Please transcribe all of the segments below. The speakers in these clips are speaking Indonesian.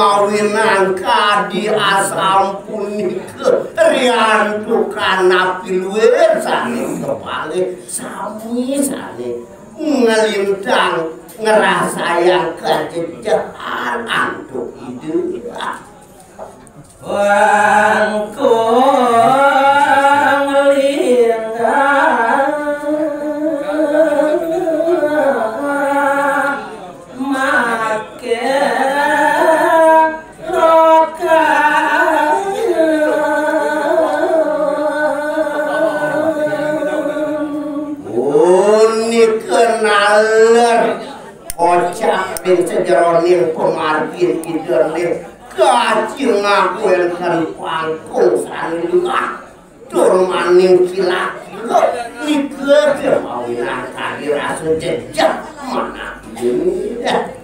mawinan kadi asampunikeun riantukan pilueun sane kepale sami sane ngelintang ngerasayang kejejaan antuk ide wangku sejeroning pemargin idening kacil ngakuenkan pangkung sanilingah turmaning kila-kila nikah mawinan kadi rasa jejak mana ini dan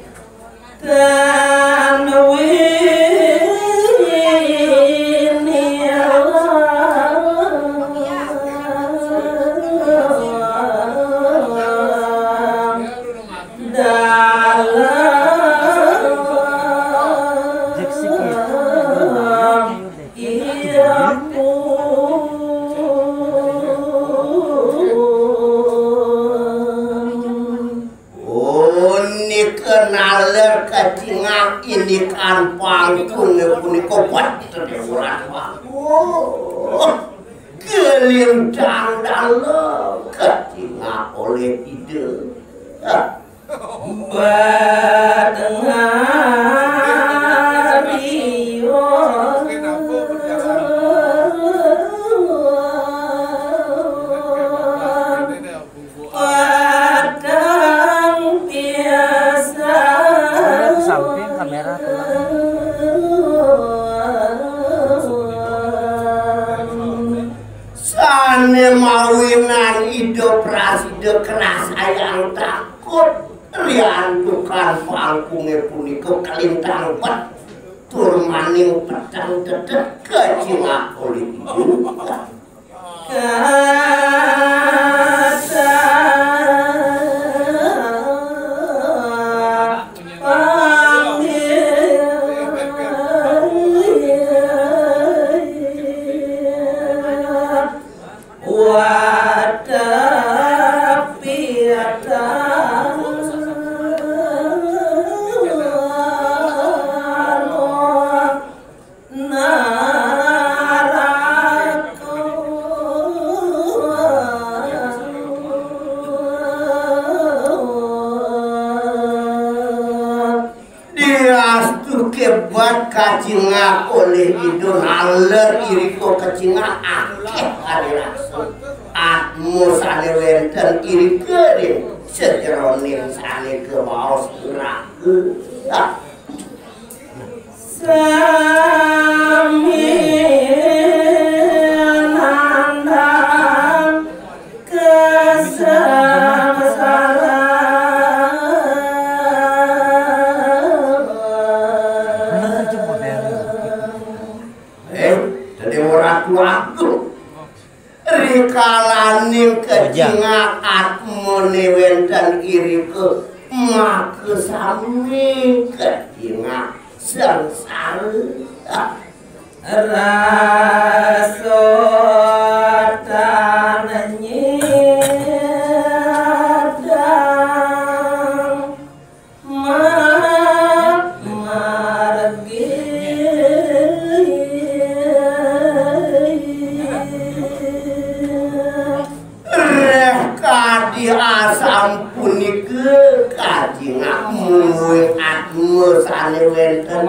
ini kan pangkung punika paten urang kelintang dalem ketinga oleh ide badengar rio padang biasa samping kamera sane mawinan ide praside keras ayang takut riantukan pangkunge punika kelintang pet turmaning pedang dedek kecingak oleh ibu kacingak oleh idun haler iriko kacingak akeh kali langsung atmu sane wenten iri kering sejeroning sane kemaos ragu sami nandang rikalaning kecingak atmone wenten iri ke maka sami kecingak sengsara rasotan nyedang asam punike kajingak muing atmu sane wenten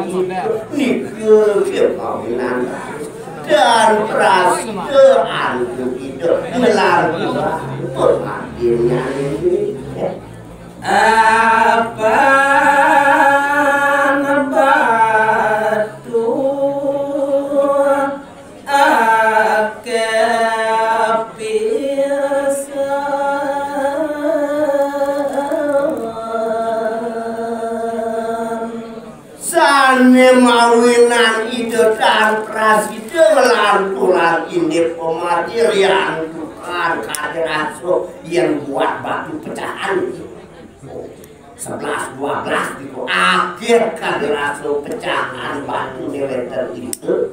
nike kemawinan dan praside antuk ide melarang pemadilnya ini apa batu mawinan ide dan praside melantulan ini pemargin riantukan kaderaso yang buat batu pecahan 11-12 itu akhir kaderaso pecahan batu nilai itu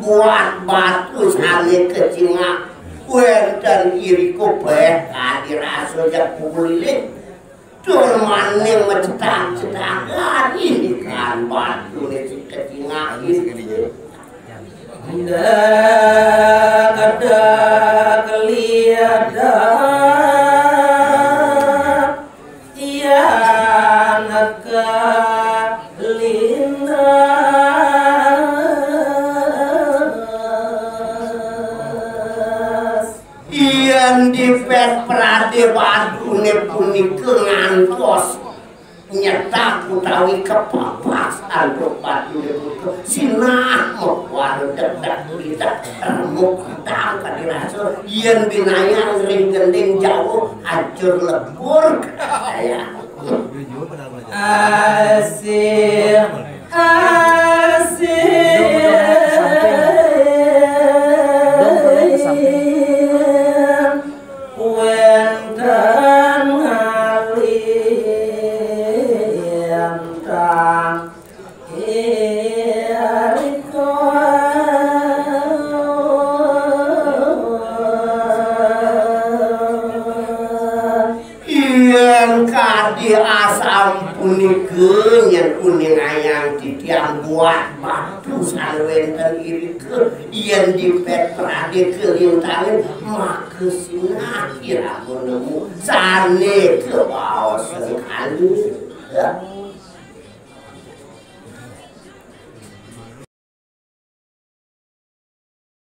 buat batu sale kecingak kuen dan iriku baik kadiraso jak pukulilin turmaning mencetak-cetakan ini kan batu ini kecingak ini kada kelihatan yang dipet prade badune punika ngantos nyetak utawi kepapasan badune punika sinah mawar dedak kita remuk tang kadiraso yen binaya ring gending jauh hancur lebur saya asih asam punike yen kuning ayang titiang buat batu salwenten irike yen dipet prade kelintangin maka sinah kira nemu sane ke